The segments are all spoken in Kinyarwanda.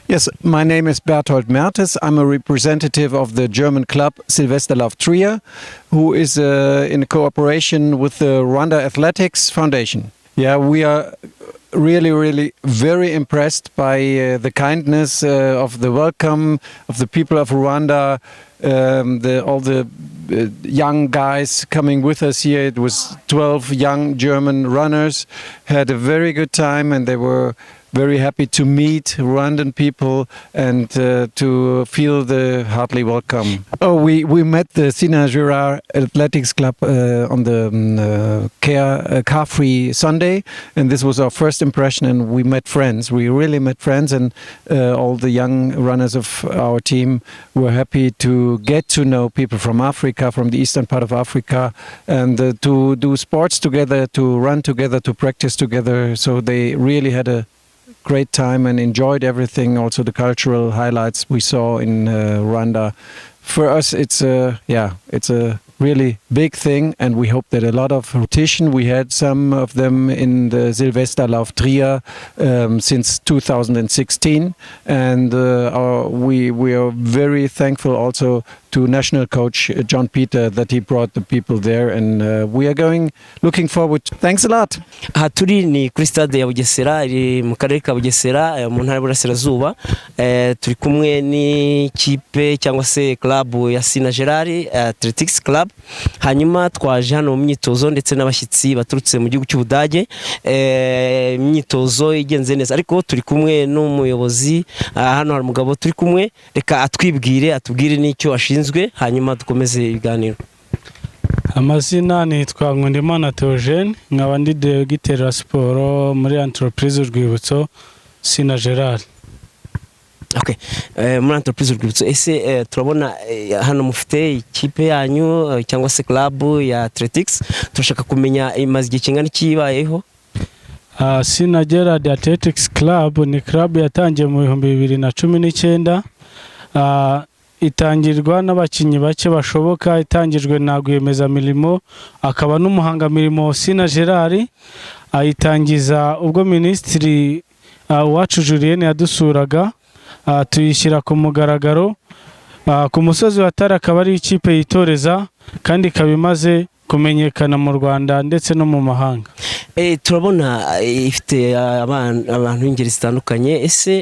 Yes, my name is Berthold Mertes. I'm a representative of the German club Silvesterlauf Trier, who is in cooperation with the Rwanda Athletics Foundation. Yeah, we are really very impressed by the kindness of the welcome of the people of Rwanda, all the young guys coming with us here. It was 12 young German runners, had a very good time, and they were very happy to meet Rwandan people and to feel the heartily welcome. Oh, we met the Sina Gerard'S Athletics Club on the car-free Sunday, and this was our first impression, and we met friends. We really met friends, and all the young runners of our team were happy to get to know people from Africa, from the eastern part of Africa, and to do sports together, to run together, to practice together. So they really had a great time and enjoyed everything, also the cultural highlights we saw in Rwanda. For us, it's a really big thing, and we hope that a lot of competition. We had some of them in the Silvesterlauf Trier since 2016, and we are very thankful also to national coach John Peter that he brought the people there, and we are looking forward. Thanks a lot. Aha turi ni kuri stade ya Bugesera iri mu karere ka Bugesera mu ntara y'Uburasirazuba. Turi kumwe n'ikipe cyangwa se club ya Sina Gerard'S Athletics Club. Hanyuma twaje hano mu myitozo ndetse n'abashyitsi baturutse mu gihugu cy'Ubudage. Imyitozo igenze neza, ariko turi kumwe n'umuyobozi hano hari umugabo turi kumwe, reka atubwire n'icyo ashinzwe, hanyuma dukomeze ibiganiro. Amazina nitwa Nkundimana Theogene, nkaba ndi Directeur wa siporo muri entreprise Urwibutso Sina Gerard'S. Okay. Muri entreprise Urwibutso, ese turabona hano mufite ikipe yanyu cyangwa se club ya athletics, turashaka kumenya imaze igihe kingana iki ibayeho? Sina Gerard'S Athletics Club ni club yatangiye mu 2019. Itangirwa n'abakinyi bake bashoboka, itangijwe na rwiyemezamirimo akaba n'umuhangamirimo Sina Gerard'S. Ayitangiza ubwo Minisitiri wacu Julienne yadusuraga, tuyishyira ku mugaragaro ku musozi wa Tara, akaba ari ikipe yitoreza kandi ikaba imaze kumenyekana mu Rwanda ndetse no mu mahanga. Turabona ifite abantu b'ingeri zitandukanye. Ese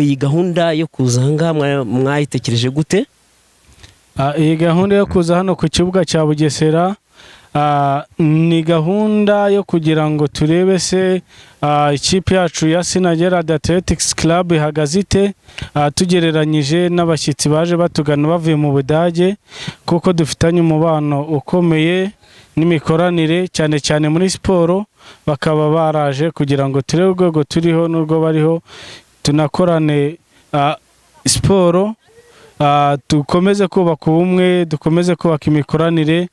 iyi gahunda yo kuza hanga mwayitekereje gute? Iyi gahunda yo kuza hano ku kibuga cya Bugesera ni gahunda yo kugira ngo turebe se ikipe yacu ya Sina Gerard'S Athletics Club ihagaze ite, tugereranyije n'abashyitsi baje batugana bavuye mu Budage, kuko dufitanye umubano ukomeye n'imikoranire cyane muri siporo. Bakaba baraje kugira ngo turebe urwego turiho n'urwo bariho, tunakorane siporo, dukomeze kubaka ubumwe, dukomeze kubaka imikoranire,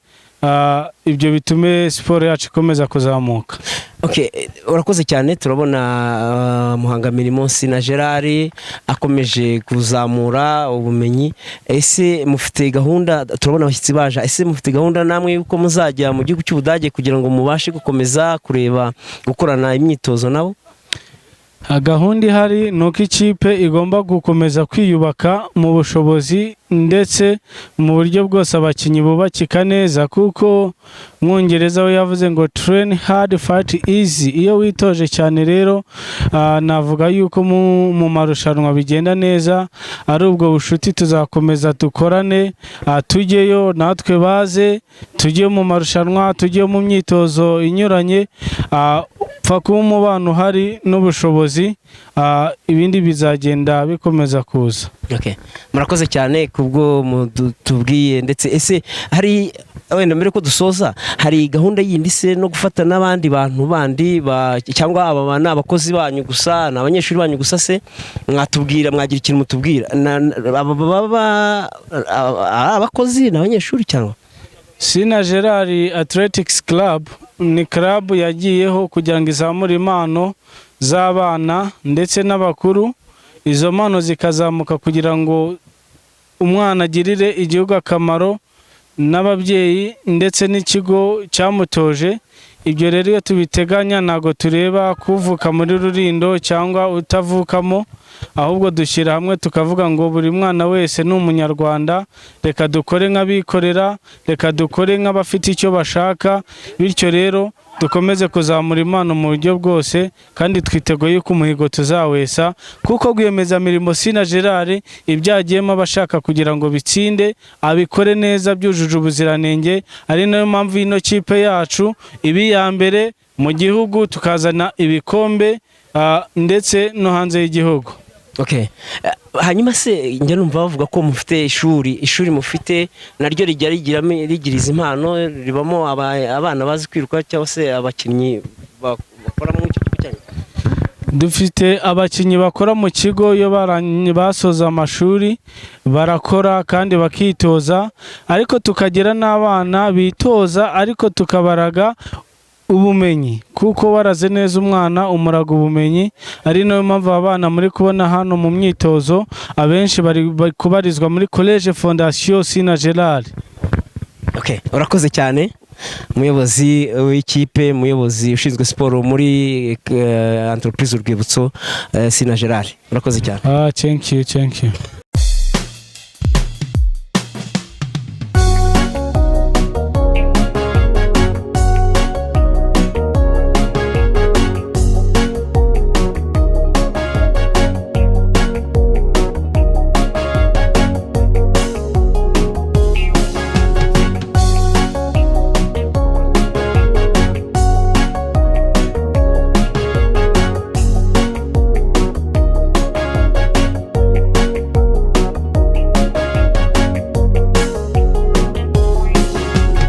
ibyo bitume siporo yacu ikomeza kuzamuka. Okay, urakoze cyane. Turabona muhangamirimo Sina Gerard'S akomeje kuzamura ubumenyi. Ese mufite gahunda, turabona abashyitsi baje, ese mufite gahunda namwe yuko muzajya mu gihugu cy'Ubudage kugira ngo mubashe gukomeza kureba gukorana imyitozo nabo? Gahunda ihari nuko ikipe igomba gukomeza kwiyubaka mu bushobozi ndetse mu buryo bwose abakinyi bubakika neza, kuko Mwongereza we yavuze ngo train hard fight easy. Iyo witoje cyane rero navuga yuko mu marushanwa bigenda neza. Ari ubwo bushuti tuzakomeza dukorane, tujyeyo natwe baze, tujye mu marushanwa, tujye mu myitozo inyuranye, pfa kuba umubano hari n'ubushobozi, ibindi bizagenda bikomeza kuza. Okay, murakoze cyane kubwo tubwiye. Ndetse ese hari wenda mbere ko dusoza, hari gahunda yindi se no gufata n'abandi bantu bandi cyangwa aba bana abakozi banyu gusa n'abanyeshuri banyu gusa? Se mwatubwira, mwagira ikintu mutubwira, abakozi n'abanyeshuri cyangwa? Sina Gerard'S Athletics Club ni club yagiyeho kugira ngo izamure impano z'abana ndetse n'abakuru, izo mpano zikazamuka kugira ngo umwana agirire igihugu akamaro n'ababyeyi ndetse n'ikigo cyamutoje. ibyo rero iyo tubiteganya ntago tureba kuvuka muri Rulindo cyangwa utavukamo, ahubwo dushyira hamwe tukavuga ngo buri mwana wese ni umunyarwanda, reka dukore nk'abikorera, reka dukore nk'abafite icyo bashaka, bityo rero dukomeze kuzamura impano mu buryo bwose, kandi twiteguye yuko umuhigo tuzawesa, kuko rwiyemezamirimo Sina Gerard ibyagiyemo abashaka kugira ngo bitsinde abikore neza byujuje ubuziranenge, ari nayo mpamvu ino kipe yacu ibi ya mbere mu gihugu, tukazana ibikombe ndetse no hanze y'igihugu. Okay. Hanyuma se njye numva bavuga ko mufite ishuri mufite naryo rijya rigiriza impano, ribamo abana bazi kwiruka cyangwa se abakinnyi bakora mu kigo cyanyu? Dufite abakinnyi bakora mu kigo, iyo basoza amashuri barakora kandi bakitoza, ariko tukagira n'abana bitoza ariko tukabaraga ubumenyi, kuko waraze neza umwana umuraga ubumenyi, ari nayo mpamvu abana muri kubona hano mu myitozo abenshi bari kubarizwa muri College Fondation Sina Gerard. Okay, urakoze cyane umuyobozi w'ikipe, umuyobozi ushinzwe siporo muri entreprise Urwibutso Sina Gerard, urakoze cyane. Thank you.